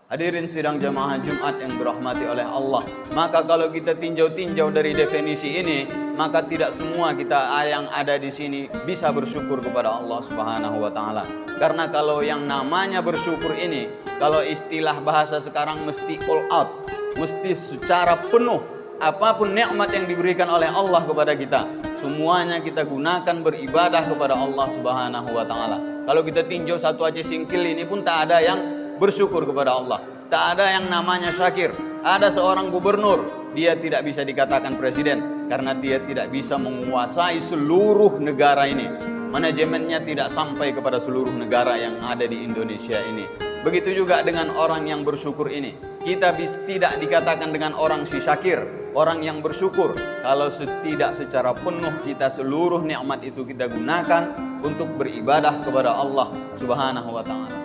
Hadirin sidang jamaah Jumat yang dirahmati oleh Allah. Maka kalau kita tinjau-tinjau dari definisi ini, maka tidak semua kita yang ada di sini bisa bersyukur kepada Allah Subhanahu wa taala. Karena kalau yang namanya bersyukur ini, kalau istilah bahasa sekarang mesti all out, mesti secara penuh. Apapun nikmat yang diberikan oleh Allah kepada kita, semuanya kita gunakan beribadah kepada Allah Subhanahu wa taala. Kalau kita tinjau satu Aceh Singkil ini pun tak ada yang bersyukur kepada Allah. Tak ada yang namanya syakir. Ada seorang gubernur, dia tidak bisa dikatakan presiden karena dia tidak bisa menguasai seluruh negara ini. Manajemennya tidak sampai kepada seluruh negara yang ada di Indonesia ini. Begitu juga dengan orang yang bersyukur ini. Kita tidak dikatakan dengan orang si syakir, orang yang bersyukur, kalau tidak secara penuh kita seluruh nikmat itu kita gunakan untuk beribadah kepada Allah Subhanahu wa taala.